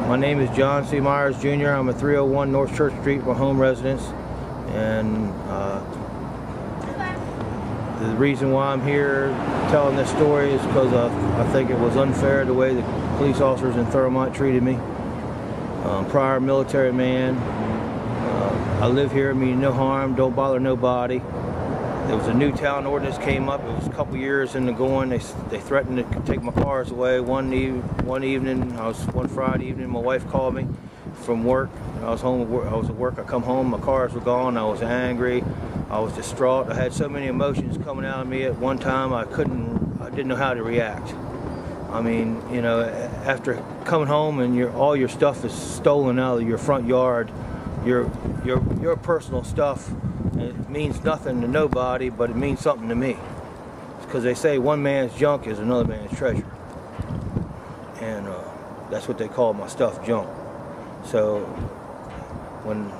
My name is John C. Myers, Jr. I'm at 301 North Church Street, my home residence. And the reason why I'm here telling this story is because I think it was unfair the way the police officers in Thermont treated me. Prior military man. I live here, mean no harm, don't bother nobody. There was a new town ordinance came up. It was a couple years in the going. They threatened to take my cars away. One evening, one Friday evening, my wife called me from work. I was home. I was at work. I come home. My cars were gone. I was angry. I was distraught. I had so many emotions coming out of me at one time. I didn't know how to react. I mean, you know, after coming home and all your stuff is stolen out of your front yard, your personal stuff. It means nothing to nobody, but it means something to me. Because they say one man's junk is another man's treasure. And that's what they call my stuff, junk. So when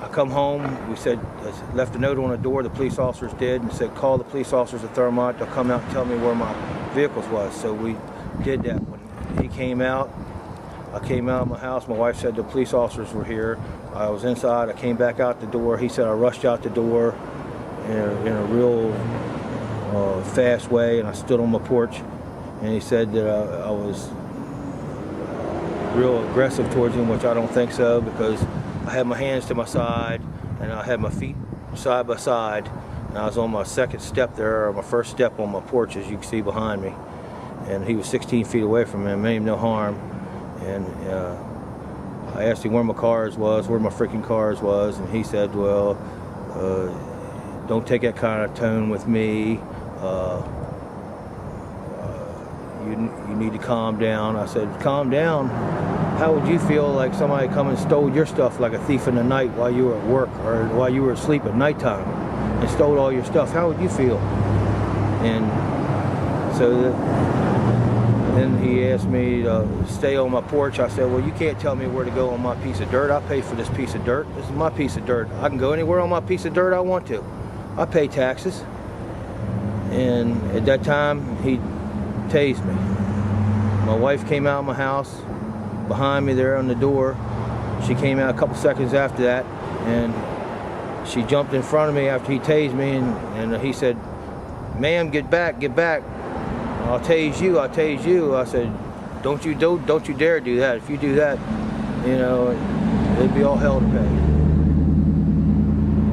I come home, I left a note on the door, the police officers did, and said, call the police officers at Thermont, they'll come out and tell me where my vehicles was. So we did that. When he came out, I came out of my house, my wife said the police officers were here. I was inside, I came back out the door. He said I rushed out the door in a real fast way, and I stood on my porch, and he said that I was real aggressive towards him, which I don't think so, because I had my hands to my side, and I had my feet side by side, and I was on my second step there, or my first step on my porch, as you can see behind me, and he was 16 feet away from me, meant him no harm. And I asked him where my cars was, where my freaking cars was, and he said, well, don't take that kind of tone with me. You need to calm down. I said, calm down? How would you feel like somebody come and stole your stuff like a thief in the night while you were at work or while you were asleep at nighttime and stole all your stuff? How would you feel? And so then he asked me to stay on my porch. I said, well, you can't tell me where to go on my piece of dirt. I pay for this piece of dirt. This is my piece of dirt. I can go anywhere on my piece of dirt I want to. I pay taxes. And at that time, he tased me. My wife came out of my house behind me there on the door. She came out a couple seconds after that, and she jumped in front of me after he tased me, and he said, ma'am, get back, get back. I'll tase you, I'll tase you. I said, don't you dare do that. If you do that, you know, it'd be all hell to pay.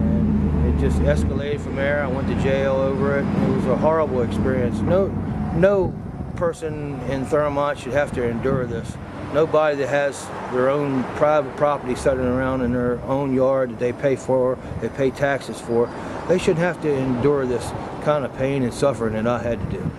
And it just escalated from there. I went to jail over it. It was a horrible experience. No person in Thermont should have to endure this. Nobody that has their own private property sitting around in their own yard that they pay for, they pay taxes for, they shouldn't have to endure this kind of pain and suffering that I had to do.